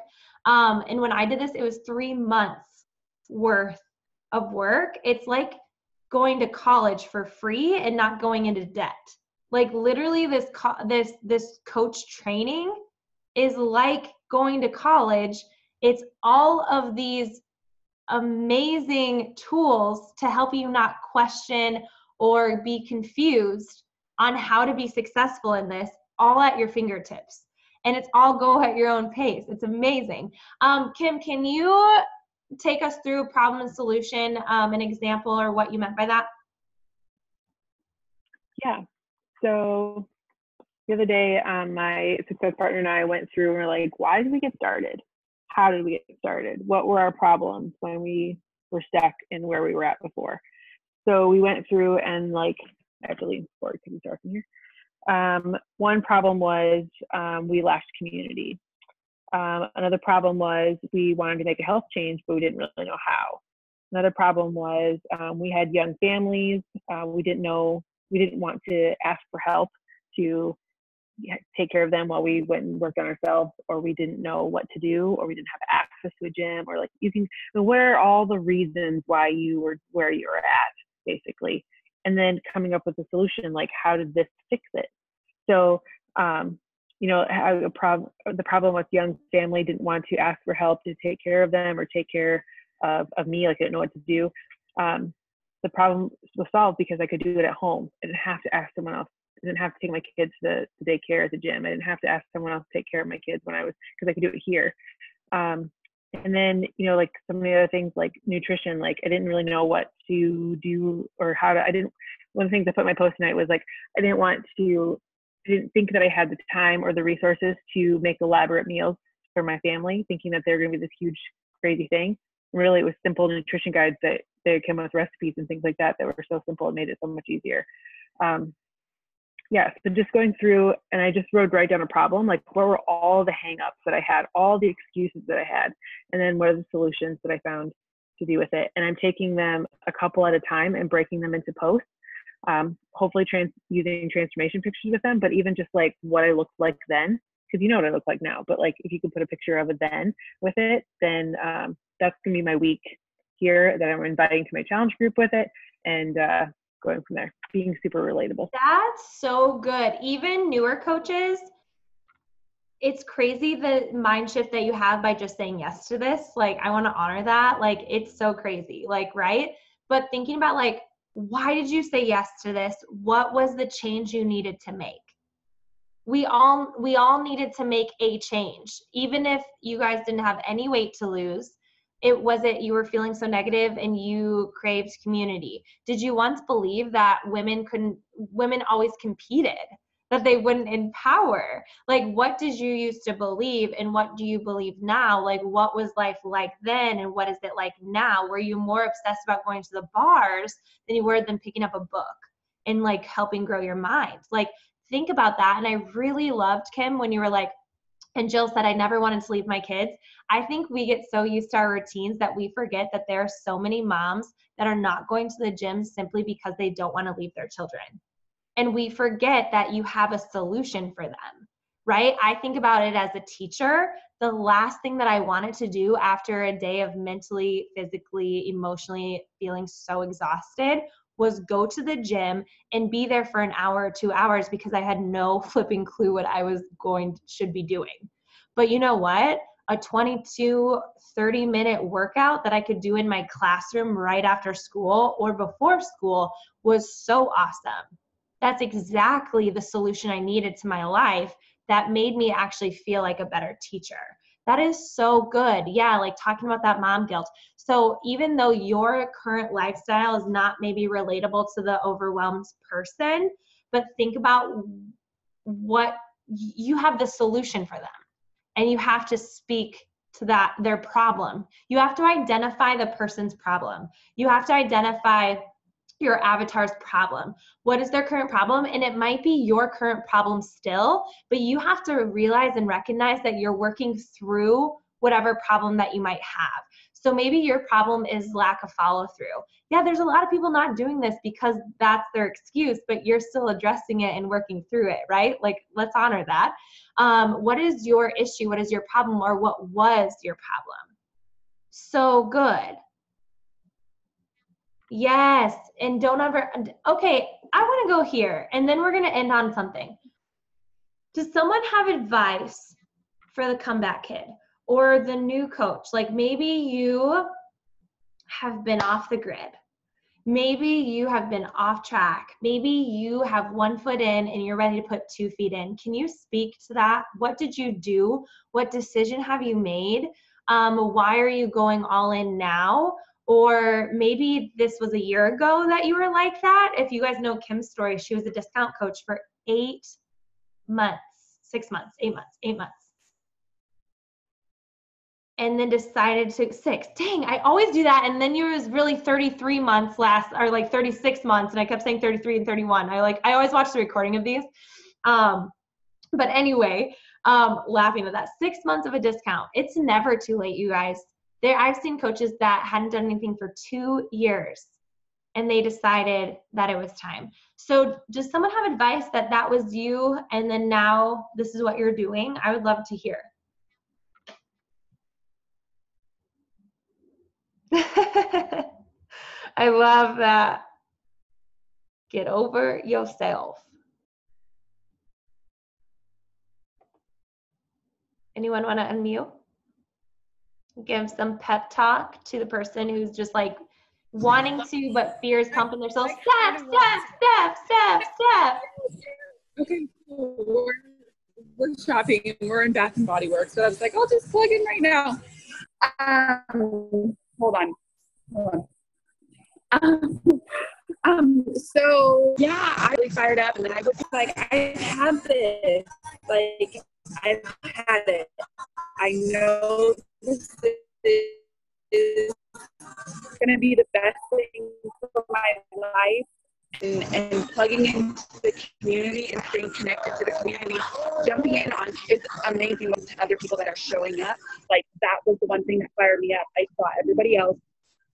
[SPEAKER 1] And when I did this, it was 3 months worth of work. It's like going to college for free and not going into debt. Like, literally this coach training is like going to college. It's all of these amazing tools to help you not question or be confused on how to be successful in this, all at your fingertips. And it's all go at your own pace. It's amazing. Kim, can you take us through problem and solution, an example, or what you meant by that?
[SPEAKER 5] Yeah. So the other day, my success partner and I went through and we're like, why did we get started? How did we get started? What were our problems when we were stuck in where we were at before? So we went through and, like, I have to lean forward because it's dark in here. One problem was we lacked community. Another problem was we wanted to make a health change, but we didn't really know how. Another problem was we had young families. We didn't want to ask for help to take care of them while we went and worked on ourselves, or we didn't know what to do, or we didn't have access to a gym, or what are all the reasons why you were where you're at, basically. And then coming up with a solution, like, how did this fix it? So, the problem with young family didn't want to ask for help to take care of them or take care of me, like, I didn't know what to do. The problem was solved because I could do it at home. I didn't have to ask someone else. I didn't have to take my kids to daycare at the gym. I didn't have to ask someone else to take care of my kids because I could do it here. And then, like, some of the other things like nutrition, like, I didn't really know what to do or how to, one of the things I put in my post tonight was, like, I didn't think that I had the time or the resources to make elaborate meals for my family, thinking that they're going to be this huge, crazy thing. And really, it was simple nutrition guides that they came with recipes and things like that were so simple. It made it so much easier. Yeah, so just going through, and I just wrote right down a problem, like what were all the hang-ups that I had, all the excuses that I had, and then what are the solutions that I found to do with it. And I'm taking them a couple at a time and breaking them into posts, hopefully using transformation pictures with them, but even just like what I looked like then, because you know what I look like now, but like if you could put a picture of it then with it, then that's gonna be my week here that I'm inviting to my challenge group with it, and going from there, being super relatable.
[SPEAKER 1] That's so good. Even newer coaches, it's crazy the mind shift that you have by just saying yes to this. Like, I want to honor that. Like, it's so crazy. Like, right? But thinking about like, why did you say yes to this? What was the change you needed to make? We all needed to make a change. Even if you guys didn't have any weight to lose, you were feeling so negative and you craved community. Did you once believe that women always competed, that they wouldn't empower? Like, what did you used to believe and what do you believe now? Like, what was life like then and what is it like now? Were you more obsessed about going to the bars than you were than picking up a book and like helping grow your mind? Like, think about that. And I really loved, Kim, when you were like, and Jill said, I never wanted to leave my kids. I think we get so used to our routines that we forget that there are so many moms that are not going to the gym simply because they don't want to leave their children. And we forget that you have a solution for them, right? I think about it as a teacher. The last thing that I wanted to do after a day of mentally, physically, emotionally feeling so exhausted was go to the gym and be there for an hour or 2 hours because I had no flipping clue what I should be doing. But you know what? A 30-minute workout that I could do in my classroom right after school or before school was so awesome. That's exactly the solution I needed to my life that made me actually feel like a better teacher. That is so good. Yeah, like talking about that mom guilt. So even though your current lifestyle is not maybe relatable to the overwhelmed person, but think about what you have the solution for them. And you have to speak to their problem. You have to identify the person's problem. You have to identify your avatar's problem. What is their current problem? And it might be your current problem still, but you have to realize and recognize that you're working through whatever problem that you might have. So maybe your problem is lack of follow through. Yeah, there's a lot of people not doing this because that's their excuse, but you're still addressing it and working through it, right? Like, let's honor that. What is your issue? What is your problem? Or what was your problem? So good. Yes, and don't ever, okay, I want to go here, and then we're going to end on something. Does someone have advice for the comeback kid or the new coach? Like maybe you have been off the grid. Maybe you have been off track. Maybe you have 1 foot in and you're ready to put 2 feet in. Can you speak to that? What did you do? What decision have you made? Why are you going all in now? Or maybe this was a year ago that you were like that. If you guys know Kim's story, she was a discount coach for 8 months, 6 months, 8 months, 8 months. And then decided to 6. Dang, I always do that. And then you was really 33 months or like 36 months. And I kept saying 33 and 31. I always watch the recording of these. But anyway, laughing at that. 6 months of a discount. It's never too late, you guys. I've seen coaches that hadn't done anything for 2 years and they decided that it was time. So does someone have advice that was you and then now this is what you're doing? I would love to hear. I love that. Get over yourself. Anyone want to unmute? Give some pep talk to the person who's just like wanting to, but fears pumping themselves. Step.
[SPEAKER 6] Okay, cool. We're shopping and we're in Bath and Body Works, so I was like, I'll just plug in right now. Hold on. So yeah, I really fired up, and then I was like, I have this. Like, I've had it. I know this is gonna be the best thing for my life, and plugging into the
[SPEAKER 10] community and staying connected to the community, jumping in on it's amazing with other people that are showing up. Like that was the one thing that fired me up. I saw everybody else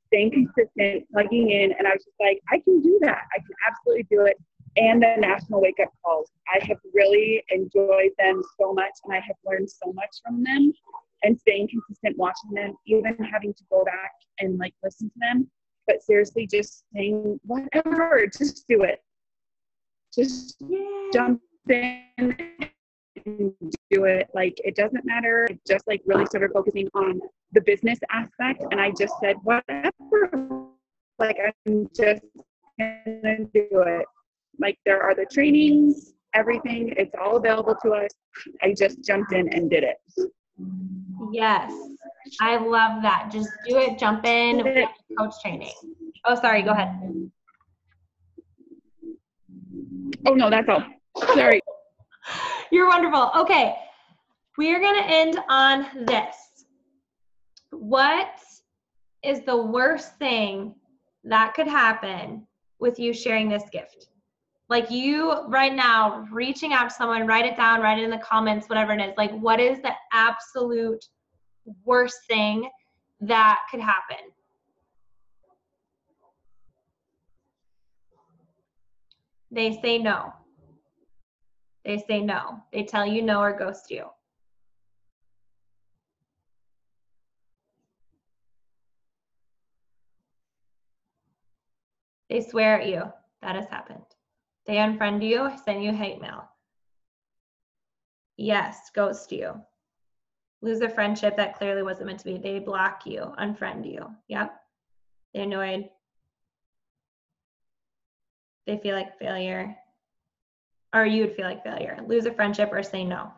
[SPEAKER 10] staying consistent, plugging in, and I was just like, I can do that. I can absolutely do it. And the national wake up calls, I have really enjoyed them so much, and I have learned so much from them. And staying consistent, watching them, even having to go back and like listen to them. But seriously, just saying whatever, just do it. Just jump in and do it. Like it doesn't matter. Just like really started focusing on the business aspect, and I just said whatever. Like I'm just gonna do it. Like there are the trainings, everything. It's all available to us. I just jumped in and did it.
[SPEAKER 1] Yes, I love that. Just do it, jump in, coach training. Oh, sorry, go ahead.
[SPEAKER 10] Oh, no, that's all. Sorry.
[SPEAKER 1] You're wonderful. Okay, we are going to end on this. What is the worst thing that could happen with you sharing this gift? Like you right now, reaching out to someone, write it down, write it in the comments, whatever it is. Like what is the absolute worst thing that could happen? They say no. They say no. They tell you no or ghost you. They swear at you. That has happened. They unfriend you, send you hate mail. Yes, ghost you. Lose a friendship that clearly wasn't meant to be. They block you, unfriend you. Yep. They're annoyed. They feel like failure. Or you would feel like failure. Lose a friendship or say no.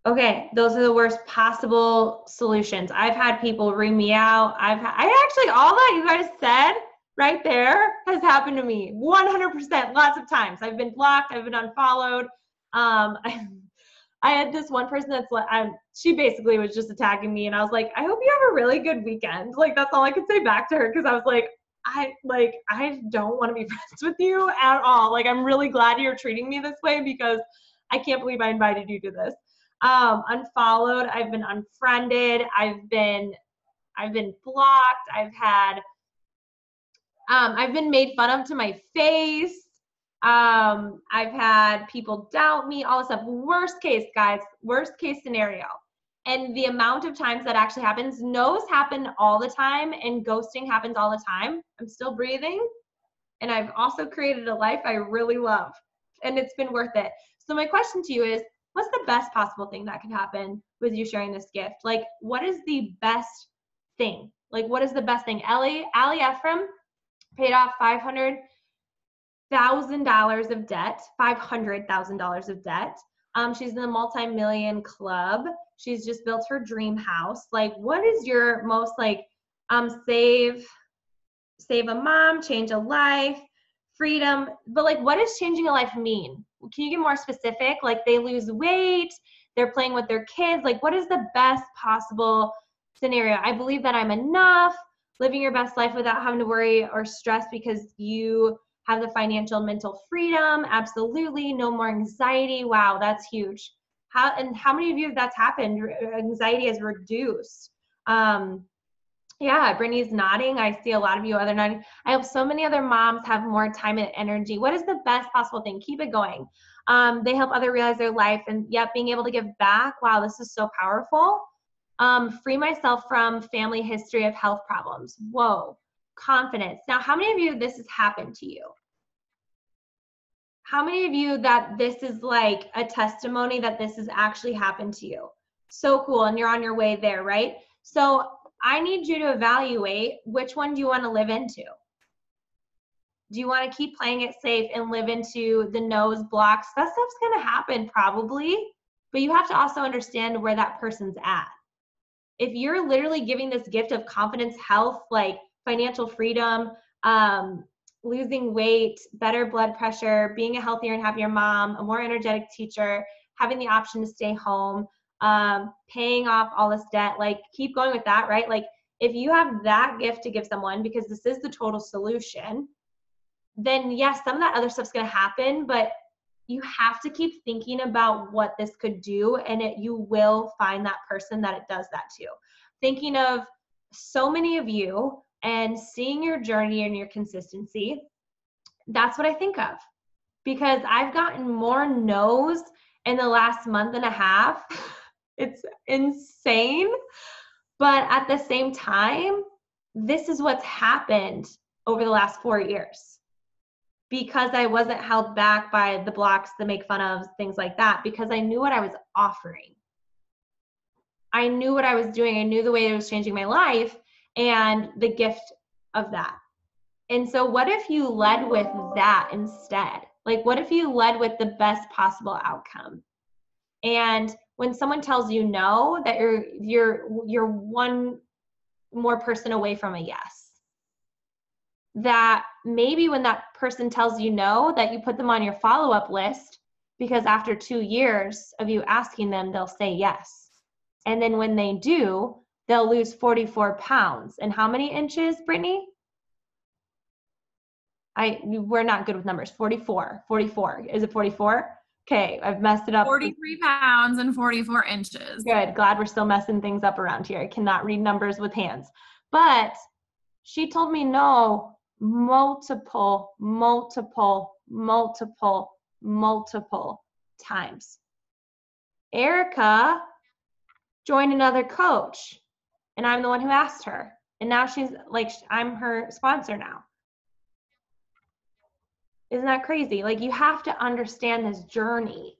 [SPEAKER 1] Okay, those are the worst possible solutions. I've had people ring me out. I actually, all that you guys said right there has happened to me 100%, lots of times. I've been blocked, I've been unfollowed. I had this one person that's like, she basically was just attacking me, and I was like, I hope you have a really good weekend. Like, that's all I could say back to her, because I was like, I don't want to be friends with you at all. Like, I'm really glad you're treating me this way, because I can't believe I invited you to this. Unfollowed, I've been unfriended, I've been blocked, I've been made fun of to my face. I've had people doubt me, all this stuff. Worst case, guys, worst case scenario. And the amount of times that actually happens, no's happen all the time, and ghosting happens all the time. I'm still breathing, and I've also created a life I really love, and it's been worth it. So my question to you is, what's the best possible thing that can happen with you sharing this gift? Like, what is the best thing? Like, what is the best thing? Allie Ephraim paid off $500,000 of debt, $500,000 of debt. She's in the multi-million club. She's just built her dream house. Like, what is your most like, save a mom, change a life, freedom, but like, what does changing a life mean? Can you get more specific? Like, they lose weight, they're playing with their kids. Like, what is the best possible scenario? I believe that I'm enough, living your best life without having to worry or stress because you have the financial and mental freedom. Absolutely. No more anxiety. Wow, that's huge. How many of you that's happened? Anxiety is reduced. Yeah, Brittany's nodding. I see a lot of you other nodding. I hope so many other moms have more time and energy. What is the best possible thing? Keep it going. They help others realize their life, and yet being able to give back. Wow, this is so powerful. Free myself from family history of health problems. Whoa, confidence. Now, how many of you this has happened to you? How many of you that this is like a testimony that this has actually happened to you? So cool, and you're on your way there, right? So I need you to evaluate, which one do you want to live into? Do you want to keep playing it safe and live into the nose blocks? That stuff's going to happen probably, but you have to also understand where that person's at. If you're literally giving this gift of confidence, health, like financial freedom, losing weight, better blood pressure, being a healthier and happier mom, a more energetic teacher, having the option to stay home, paying off all this debt, like keep going with that, right? Like if you have that gift to give someone, because this is the total solution, then yes, some of that other stuff's going to happen, but you have to keep thinking about what this could do, and you will find that person that it does that to. Thinking of so many of you and seeing your journey and your consistency, that's what I think of. Because I've gotten more no's in the last month and a half. It's insane. But at the same time, this is what's happened over the last 4 years. Because I wasn't held back by the blocks, the make fun of, things like that, because I knew what I was offering. I knew what I was doing. I knew the way it was changing my life and the gift of that. And so what if you led with that instead? Like, what if you led with the best possible outcome? And when someone tells you no, that you're one more person away from a yes. That maybe when that person tells you no, that you put them on your follow-up list, because after 2 years of you asking them, they'll say yes. And then when they do, they'll lose 44 pounds. And how many inches, Brittany? We're not good with numbers. 44. Is it 44? Okay, I've messed it up.
[SPEAKER 6] 43 pounds and 44 inches.
[SPEAKER 1] Good. Glad we're still messing things up around here. I cannot read numbers with hands. But she told me no multiple times. Erica joined another coach, and I'm the one who asked her. And now she's like, I'm her sponsor now. Isn't that crazy? Like, you have to understand this journey.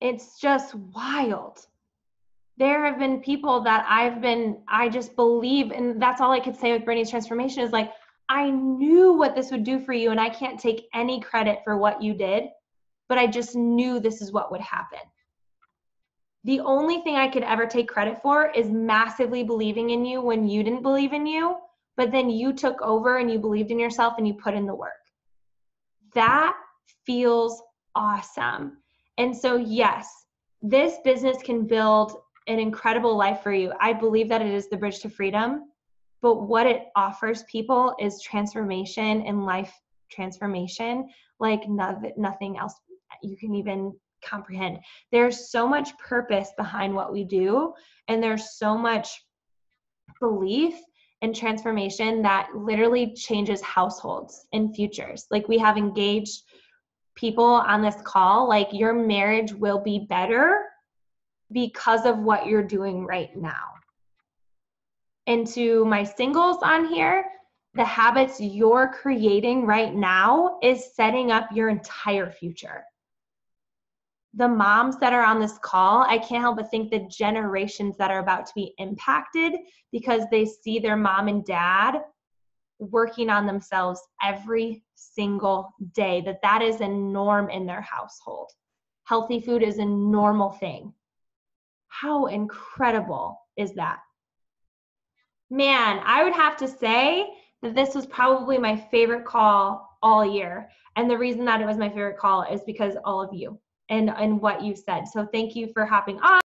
[SPEAKER 1] It's just wild. There have been people that I just believe, and that's all I could say with Brittany's transformation is like, I knew what this would do for you, and I can't take any credit for what you did, but I just knew this is what would happen. The only thing I could ever take credit for is massively believing in you when you didn't believe in you, but then you took over and you believed in yourself and you put in the work. That feels awesome. And so yes, this business can build an incredible life for you. I believe that it is the bridge to freedom, but what it offers people is transformation and life transformation like nothing else you can even comprehend. There's so much purpose behind what we do, and there's so much belief and transformation that literally changes households and futures. Like, we have engaged people on this call, like, your marriage will be better because of what you're doing right now. And to my singles on here, the habits you're creating right now is setting up your entire future. The moms that are on this call, I can't help but think the generations that are about to be impacted because they see their mom and dad working on themselves every single day, that is a norm in their household. Healthy food is a normal thing. How incredible is that? Man, I would have to say that this was probably my favorite call all year. And the reason that it was my favorite call is because all of you and what you said. So thank you for hopping on.